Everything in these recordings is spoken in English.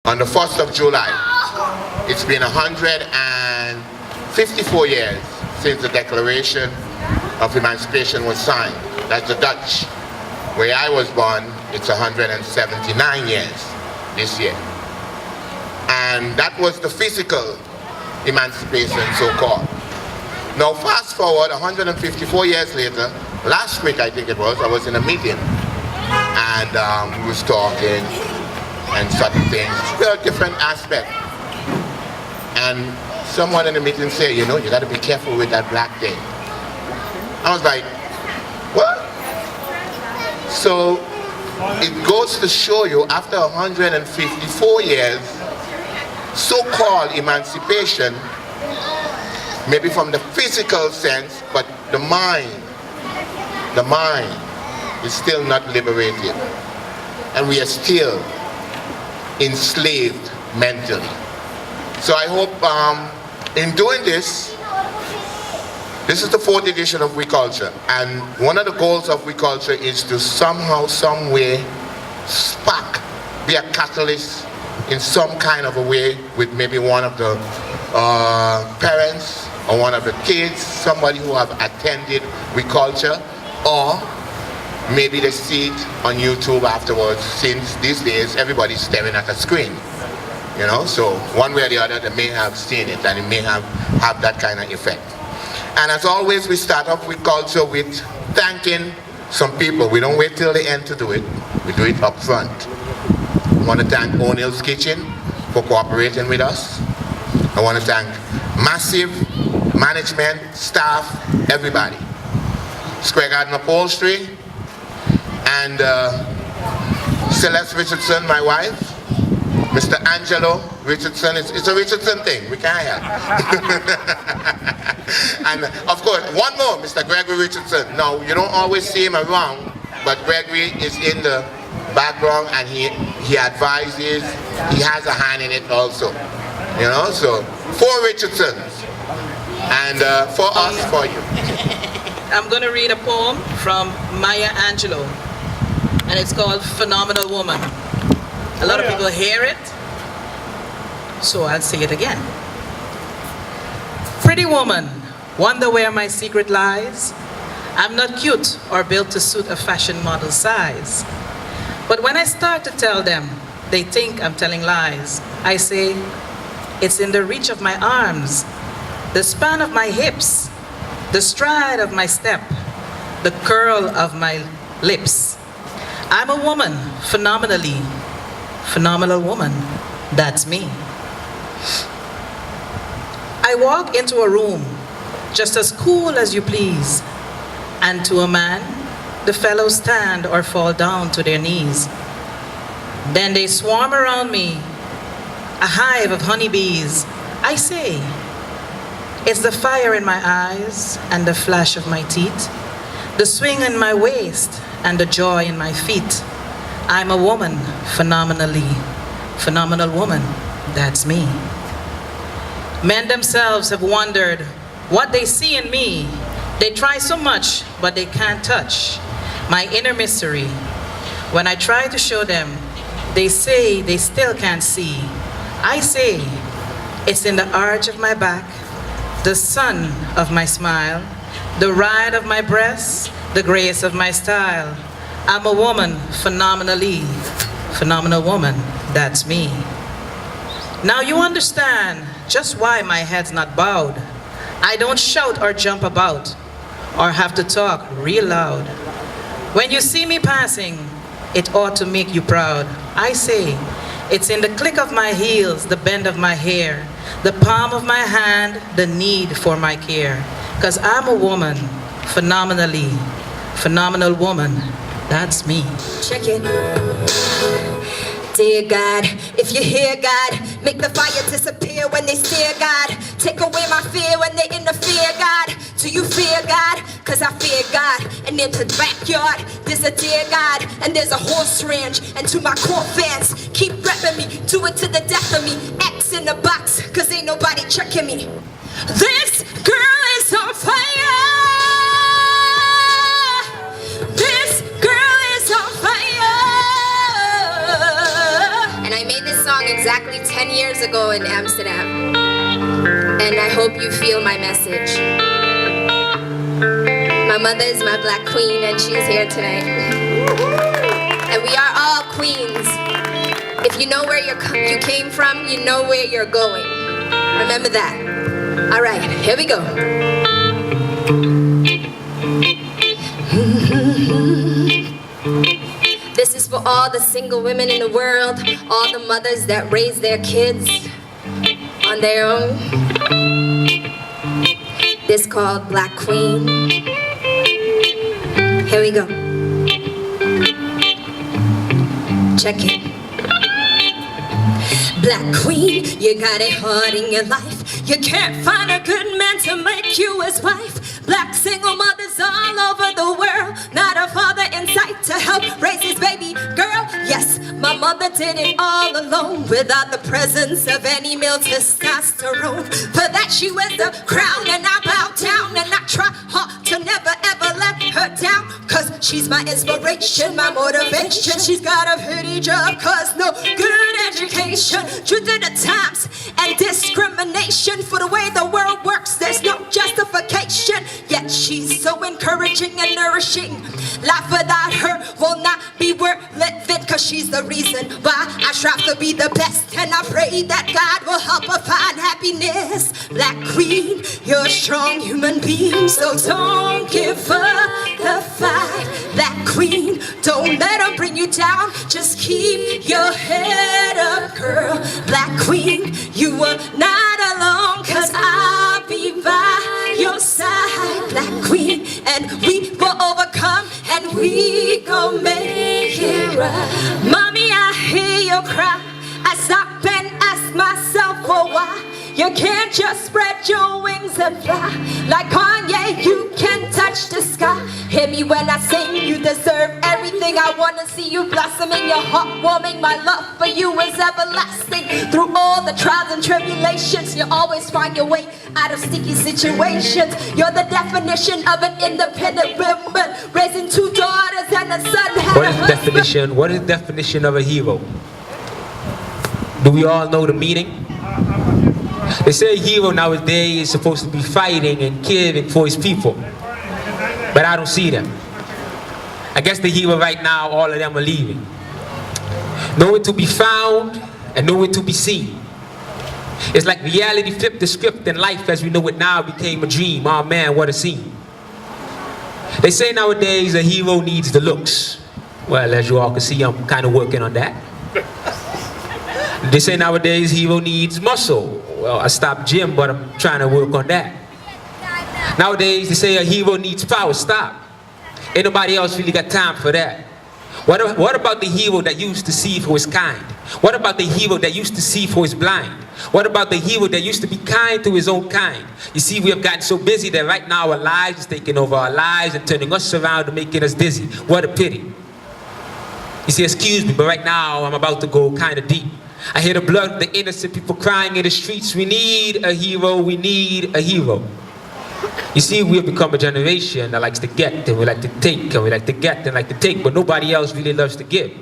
On the 1st of July, it's been 154 years since the Declaration of Emancipation was signed. That's the Dutch. Where I was born, it's 179 years this year. And that was the physical emancipation, so-called. Now fast forward 154 years later, last week I think it was, I was in a meeting and we was talking and certain things, well, different aspects. And someone in the meeting said, you know, you got to be careful with that black thing. I was like, what? So it goes to show you, after 154 years, so-called emancipation, maybe from the physical sense, but the mind is still not liberated. And we are still enslaved mentally. So I hope in doing this is the 4th edition of WeCulture, and one of the goals of WeCulture is to somehow, some way, spark, be a catalyst in some kind of a way with maybe one of the parents or one of the kids, somebody who have attended WeCulture, or maybe they see it on YouTube afterwards, since these days everybody's staring at a screen. You know, so one way or the other they may have seen it and it may have that kind of effect. And as always, we start off WeCulture with thanking some people. We don't wait till the end to do it, we do it up front. I want to thank O'Neill's Kitchen for cooperating with us. I want to thank Massive, management, staff, everybody. Square Garden Upholstery, and Celeste Richardson, my wife. Mr. Angelo Richardson, it's a Richardson thing, we can't help. And of course, one more, Mr. Gregory Richardson. Now, you don't always see him around, but Gregory is in the background and he advises, he has a hand in it also. You know, so 4 Richardsons. And for us, for you. I'm going to read a poem from Maya Angelou, and it's called Phenomenal Woman. A lot of people hear it, so I'll say it again. Pretty woman, wonder where my secret lies? I'm not cute or built to suit a fashion model size. But when I start to tell them, they think I'm telling lies. I say, it's in the reach of my arms, the span of my hips, the stride of my step, the curl of my lips. I'm a woman, phenomenal woman, that's me. I walk into a room just as cool as you please, and to a man, the fellows stand or fall down to their knees. Then they swarm around me, a hive of honeybees. I say, it's the fire in my eyes and the flash of my teeth, the swing in my waist and the joy in my feet. I'm a woman, phenomenal woman, that's me. Men themselves have wondered what they see in me. They try so much, but they can't touch my inner mystery. When I try to show them, they say they still can't see. I say, it's in the arch of my back, the sun of my smile, the ride of my breasts, the grace of my style. I'm a woman, phenomenal woman, that's me. Now you understand just why my head's not bowed. I don't shout or jump about, or have to talk real loud. When you see me passing, it ought to make you proud. I say, it's in the click of my heels, the bend of my hair, the palm of my hand, the need for my care. 'Cause I'm a woman, phenomenal woman, that's me. Check it. Dear God, if you hear God, make the fire disappear when they stare, God. Take away my fear when they interfere, God. Do you fear God? 'Cause I fear God. And in the backyard, there's a dear God, and there's a horse ranch. And to my core fans, keep repping me, do it to the death of me. X in the box, 'cause ain't nobody checking me. This girl is on fire. This girl is on fire. And I made this song exactly exactly 10 years ago in Amsterdam. And I hope you feel my message. My mother is my black queen and she's here tonight. And we are all queens. If you know where you came from, you know where you're going. Remember that. All right, here we go. This is for all the single women in the world, all the mothers that raise their kids on their own. This called Black Queen. Here we go. Check it. Black Queen, you got it hard in your life. You can't find a good man to make you his wife. Black single mothers all over the world, not a father in sight to help raise his baby girl. Yes, my mother did it all alone, without the presence of any male testosterone. For that she wears the crown, and I bow down, and I try hard to never ever let her down. Cause she's my inspiration, my motivation. She's got a pretty job, cause no good education. Truth to the times and discrimination. For the way the world works, there's no justification. Yet she's so encouraging and nourishing. Life without her will not be worth living. Cause she's the reason why I strive to be the best. And I pray that God will help her find happiness. Black Queen, you're a strong human being, so don't give up the fight. Black Queen, don't let her bring you down. Just keep your head up, girl. Black Queen, you are not alone, cause I'll be by your side. Black Queen, and we will overcome, and we gon' make it right. Mommy, I hear you cry. I stop and ask myself, oh, why? You can't just spread your wings and fly. Like Kanye, you can touch the sky. Hear me when I sing, you deserve everything. I wanna see you blossom in your heart warming. My love for you is everlasting. Through all the trials and tribulations, you always find your way out of sticky situations. You're the definition of an independent woman, raising 2 daughters and a son. What is the definition of a hero? Do we all know the meaning? They say a hero nowadays is supposed to be fighting and killing for his people, but I don't see them. I guess the hero right now, all of them are leaving. Nowhere to be found and nowhere to be seen. It's like reality flipped the script and life as we know it now became a dream. Oh man, what a scene. They say nowadays a hero needs the looks. Well, as you all can see, I'm kind of working on that. They say nowadays hero needs muscle. Well, I stopped gym, but I'm trying to work on that. Nowadays they say a hero needs power. Stop. Ain't nobody else really got time for that. What about the hero that used to see for his kind? What about the hero that used to see for his blind? What about the hero that used to be kind to his own kind? You see, we have gotten so busy that right now our lives is taking over our lives and turning us around and making us dizzy. What a pity. You see, excuse me, but right now I'm about to go kind of deep. I hear the blood of the innocent people crying in the streets. We need a hero, we need a hero. You see, we have become a generation that likes to get, and we like to take, and we like to get, and like to take, but nobody else really loves to give.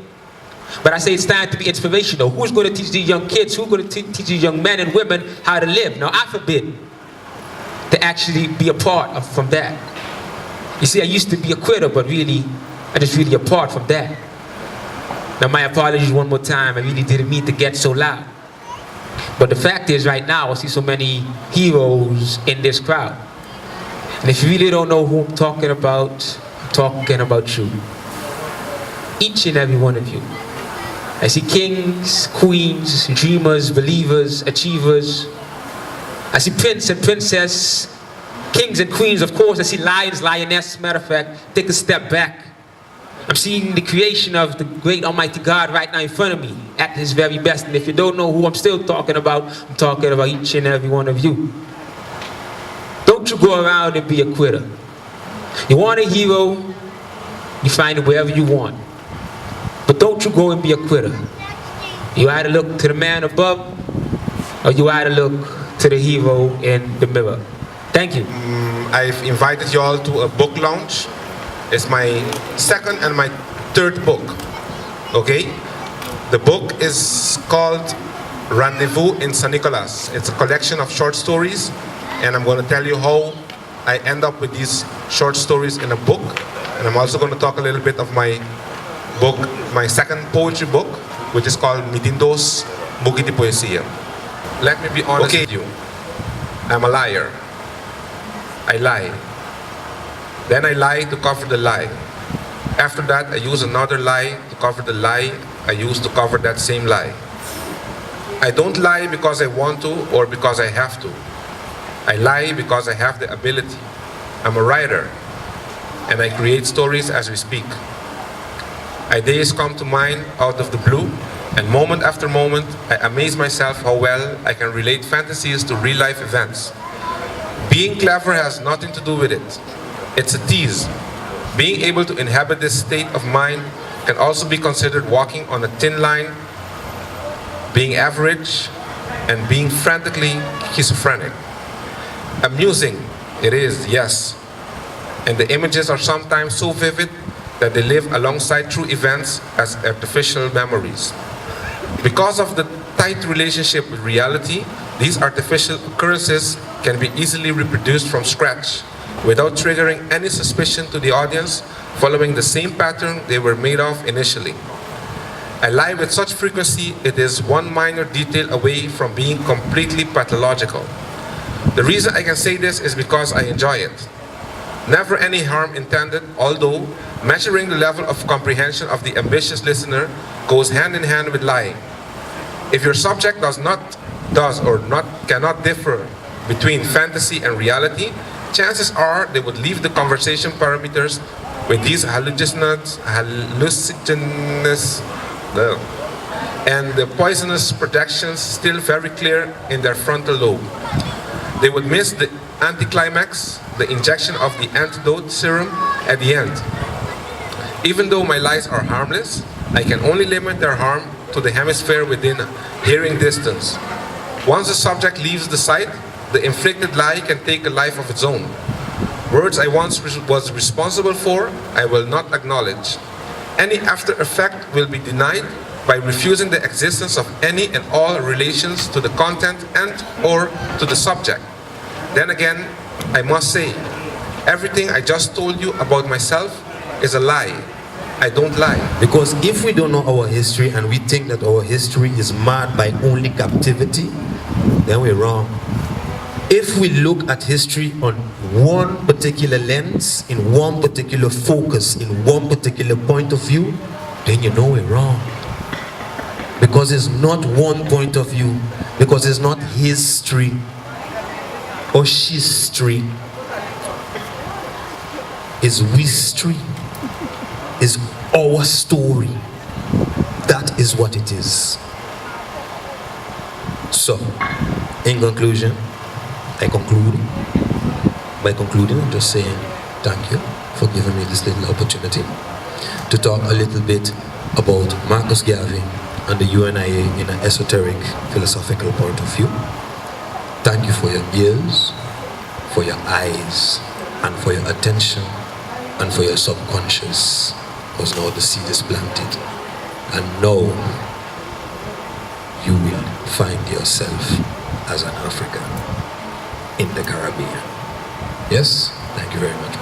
But I say it's time to be inspirational. Who's going to teach these young kids, who's going to teach these young men and women how to live? Now, I forbid to actually be a part from that. You see, I used to be a quitter, but really, I'm just really apart from that. Now, my apologies one more time. I really didn't mean to get so loud. But the fact is, right now, I see so many heroes in this crowd. And if you really don't know who I'm talking about you. Each and every one of you. I see kings, queens, dreamers, believers, achievers. I see prince and princess, kings and queens, of course. I see lions, lioness. Matter of fact, take a step back. I'm seeing the creation of the great Almighty God right now in front of me at his very best. And if you don't know who I'm still talking about, I'm talking about each and every one of you. Don't you go around and be a quitter. You want a hero, you find it wherever you want. But don't you go and be a quitter. You either look to the man above, or you either look to the hero in the mirror. Thank you. I've invited you all to a book launch. It's my 2nd and my 3rd book, okay? The book is called Rendezvous in San Nicolas. It's a collection of short stories, and I'm going to tell you how I end up with these short stories in a book. And I'm also going to talk a little bit of my book, my second poetry book, which is called Mitindos Buki di Poesia. Let me be honest with you. I'm a liar. I lie. Then I lie to cover the lie. After that, I use another lie to cover the lie I use to cover that same lie. I don't lie because I want to or because I have to. I lie because I have the ability. I'm a writer, and I create stories as we speak. Ideas come to mind out of the blue, and moment after moment, I amaze myself how well I can relate fantasies to real-life events. Being clever has nothing to do with it. It's a tease. Being able to inhabit this state of mind can also be considered walking on a thin line, being average, and being frantically schizophrenic. Amusing, it is, yes. And the images are sometimes so vivid that they live alongside true events as artificial memories. Because of the tight relationship with reality, these artificial occurrences can be easily reproduced from scratch without triggering any suspicion to the audience, following the same pattern they were made of initially. I lie with such frequency, it is one minor detail away from being completely pathological. The reason I can say this is because I enjoy it. Never any harm intended, although measuring the level of comprehension of the ambitious listener goes hand in hand with lying. If your subject cannot differ between fantasy and reality, chances are they would leave the conversation parameters with these hallucinogens and the poisonous projections still very clear in their frontal lobe. They would miss the anticlimax, the injection of the antidote serum at the end. Even though my lies are harmless, I can only limit their harm to the hemisphere within hearing distance. Once the subject leaves the site, the inflicted lie can take a life of its own. Words I once was responsible for, I will not acknowledge. Any after effect will be denied by refusing the existence of any and all relations to the content and or to the subject. Then again, I must say, everything I just told you about myself is a lie. I don't lie. Because if we don't know our history and we think that our history is marked by only captivity, then we're wrong. If we look at history on one particular lens, in one particular focus, in one particular point of view, then you know we're wrong. Because it's not one point of view, because it's not history or history. It's history. It's our story. That is what it is. So, in conclusion, I conclude by concluding and just saying thank you for giving me this little opportunity to talk a little bit about Marcus Garvey and the UNIA in an esoteric philosophical point of view. Thank you for your ears, for your eyes, and for your attention, and for your subconscious, because now the seed is planted, and now you will find yourself as an African in the Caribbean. Yes? Thank you very much.